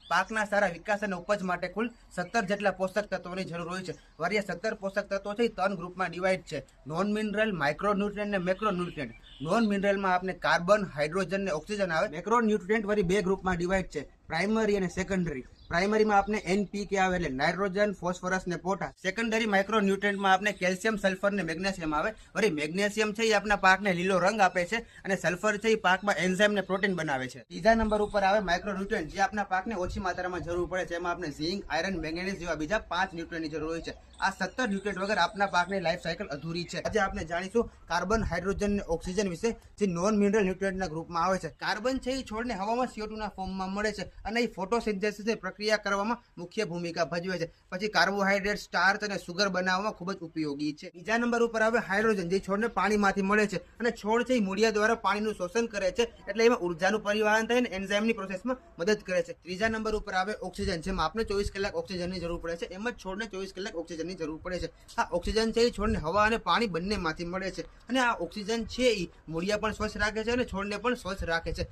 પાકના સારા વિકાસ અને ઉપજ માટે કુલ 17 જેટલા પોષક તત્વોની જરૂર હોય છે। વળી આ 17 પોષક તત્વો છે 3 ગ્રુપમાં ડિવાઈડ છે। નોન મિનરલ, માઇક્રોન્યુટ્રિયન્ટ અને મેક્રોન્યુટ્રિયન્ટ। નોન મિનરલમાં આપણે કાર્બન, હાઇડ્રોજન અને ઓક્સિજન આવે। મેક્રોન્યુટ્રિયન્ટ વળી 2 ગ્રુપમાં ડિવાઈડ છે, પ્રાઇમરી અને સેકન્ડરી। પ્રાઇમરીમાં આપણે NPK આવે એટલે નાઇટ્રોજન, ફોસ્ફરસ ને પોટાશ। સેકન્ડરી માઇક્રોન્યુટ્રિયન્ટમાં આપણે કેલ્શિયમ, સલ્ફર ને મેગ્નેશિયમ આવે। વળી મેગ્નેશિયમ છે એ આપણા પાકને લીલો રંગ આપે છે અને સલ્ફર છે એ પાકમાં એન્ઝાઇમ ને પ્રોટીન બનાવે છે। ત્રીજા નંબર ઉપર આવે માઇક્રોન્યુટ્રિયન્ટ, જે આપણા પાકને ઓછી માત્રામાં જરૂર પડે છે। એમાં આપણે ઝીંક, આયરન, મેંગેનીઝ જેવા બીજા 5 ન્યુટ્રિયન્ટની જરૂર હોય છે। આ 17 ન્યુટ્રિયન્ટ વગર આપણા પાકની લાઈફ સાયકલ અધૂરી છે। આજે આપણે જાણીશું કાર્બન, હાઇડ્રોજન અને ઓક્સિજન વિશે, જે નોન મિનરલ ન્યુટ્રિયન્ટના ગ્રુપમાં આવે છે। કાર્બન છે એ છોડને હવામાં CO2 ના ફોર્મમાં મળે છે અને એ ફોટોસિન્થેસિસ પ્રક્રિયા કરવામાં મુખ્ય ભૂમિકા ભજવે છે। પછી કાર્બોહાઈડ્રેટ, સ્ટાર્ચ અને સુગર બનાવવામાં ખૂબ જ ઉપયોગી છે। બીજા નંબર ઉપર આવે હાઇડ્રોજન, જે છોડને પાણીમાંથી મળે છે અને છોડ છે એ મૂળિયા દ્વારા પાણીનું શોષણ કરે છે, એટલે એમાં ઉર્જાનું પરિવહન થાય અને એન્ઝાઇમની પ્રોસેસમાં મદદ કરે છે। ત્રીજા નંબર ઉપર આવે ઓક્સિજન, જેમાં આપણે 24 કલાક ઓક્સિજનની જરૂર પડે છે, એમ જ છોડને 24 કલાક ઓક્સિજનની જરૂર પડે છે। આ ઓક્સિજન છે એ છોડને હવા અને પાણી બંનેમાંથી મળે છે અને આ ઓક્સિજન છે એ મૂળિયા પણ સ્વચ્છ રાખે છે અને છોડને પણ સ્વચ્છ રાખે છે।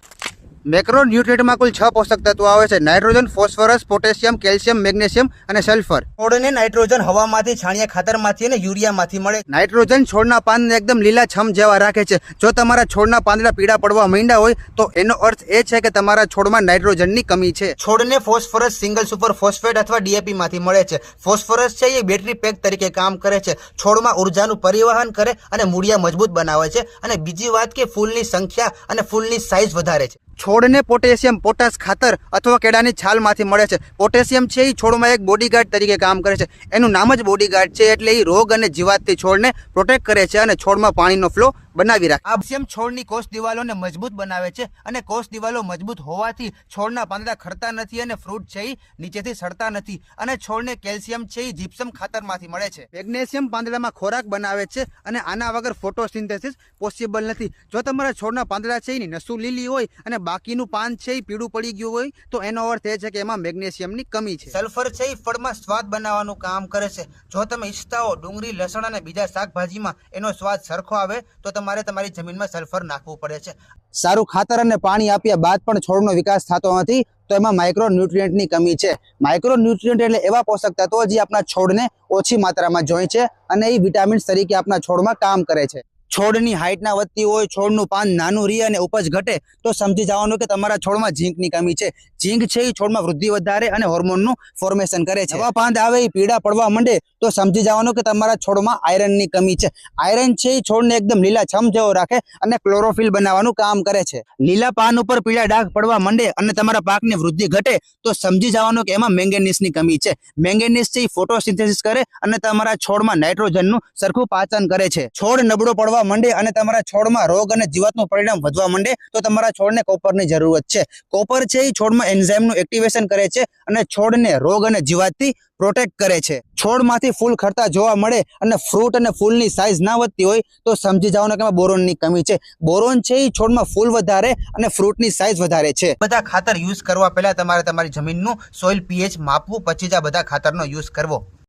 મેક્રોન્યુટ્રિયન્ટમાં કુલ 6 પોષક તત્વો આવે છે, nitrogen, phosphorus, potassium, calcium, magnesium અને સલ્ફર। છોડને નાઇટ્રોજન હવામાંથી, છાણિયા ખાતરમાંથી અને યુરિયામાંથી મળે। નાઇટ્રોજન છોડના પાનને એકદમ લીલા છમ જેવા રાખે છે। જો તમારા છોડના પાંદડા પીળા પડવા માંડ્યા હોય તો એનો અર્થ એ છે કે તમારા છોડમાં નાઇટ્રોજનની કમી છે। છોડને ફોસ્ફરસ સિંગલ સુપર ફોસ્ફેટ અથવા DAP માંથી મળે છે। ફોસ્ફરસ છે એ બેટરી પેક તરીકે કામ કરે છે, છોડમાં ઉર્જાનું પરિવહન કરે અને મૂળિયા મજબૂત બનાવે છે। અને બીજી વાત કે ફૂલની સંખ્યા અને ફૂલની સાઇઝ વધારે છે। છોડને પોટેશિયમ, પોટાશ ખાતર અથવા કેળાની છાલમાંથી મળે છે। પોટેશિયમ છે એ છોડમાં એક બોડીગાર્ડ તરીકે કામ કરે છે। એનું નામ જ બોડીગાર્ડ છે, એટલે એ રોગ અને જીવાતથી છોડને પ્રોટેક્ટ કરે છે અને છોડમાં પાણીનો ફ્લો બનાવી રાખે। આ કેલ્શિયમ છોડની કોષ દિવાલોને મજબૂત બનાવે છે અને કોષ દિવાલો મજબૂત હોવાથી છોડના પાંદડા ખરતા નથી અને ફ્રૂટ છે એ નીચેથી સડતા નથી અને છોડને કેલ્શિયમ છે એ જીપ્સમ ખાતરમાંથી મળે છે। મેગ્નેશિયમ પાંદડામાં ખોરાક બનાવે છે અને આના વગર ફોટોસિન્થેસિસ પોસિબલ નથી। જો તમારા છોડના પાંદડા છે એની નસું લીલી હોય અને બાકીનું પાન છે એ પીળું પડી ગયું હોય તો એનો અર્થ એ છે કે એમાં મેગ્નેશિયમની કમી છે। સલ્ફર છે એ ફળમાં સ્વાદ બનાવવાનું કામ કરે છે। જો તમે ઈચ્છતા હો ડુંગળી, લસણ અને બીજા શાકભાજીમાં એનો સ્વાદ સરખો આવે તો તમારે તમારી જમીનમાં સલ્ફર નાખવું પડે છે। સારું ખાતર અને પાણી આપ્યા બાદ પણ છોડનો વિકાસ થતો નથી તો એમાં માઇક્રોન્યુટ્રિયન્ટની કમી છે। માઇક્રોન્યુટ્રિયન્ટ એટલે એવા પોષક તત્વો જે આપણા છોડને ઓછી માત્રામાં જોઈએ છે અને એ વિટામિન્સ તરીકે આપણા છોડમાં કામ કરે છે। છોડની હાઇટ ના વધતી હોય, છોડનું પાન નાનું રહે અને ઉપજ ઘટે તો સમજી જવાનું કે તમારા છોડમાં ઝીંકની કમી છે। ઝીંક છે એ છોડમાં વૃદ્ધિ વધારે અને હોર્મોનનું ફોર્મેશન કરે છે। નવા પાંદ આવે એ પીળા પડવા માંડે તો સમજી જવાનું કે તમારા છોડમાં આયરનની કમી છે। આયરન છે એ છોડને એકદમ લીલા છમ જેવો રાખે અને ક્લોરોફિલ બનાવવાનું કામ કરે છે। લીલા પાન ઉપર પીળા ડાઘ પડવા માંડે અને તમારા પાકની વૃદ્ધિ ઘટે તો સમજી જવાનું કે એમાં મેંગેનીઝની કમી છે। મેંગેનીઝ છે એ ફોટોસિન્થેસિસ કરે અને તમારા છોડમાં નાઇટ્રોજનનું સરખું પાચન કરે છે। છોડ નબળો પડવા માંડે અને તમારા છોડમાં રોગ અને જીવાતનું પરિણામ વધવા માંડે તો તમારા છોડને કોપરની જરૂરત છે। કોપર છે એ છોડમાં એન્ઝાઇમનું એક્ટિવેશન કરે છે અને છોડને રોગ અને જીવાતથી પ્રોટેક્ટ કરે છે। છોડમાંથી ફૂલ ખરતા જોવા મળે અને ફ્રૂટ અને ફૂલની સાઇઝ ના વધતી હોય તો સમજી જવાનું કે બોરોનની કમી છે। બોરોન છે એ છોડમાં ફૂલ વધારે અને ફ્રૂટની સાઇઝ વધારે છે। બધા ખાતર યુઝ કરવા પહેલા તમારે તમારી જમીનનું સોઇલ pH માપવું, પછી જ આ બધા ખાતરનો યુઝ કરવો।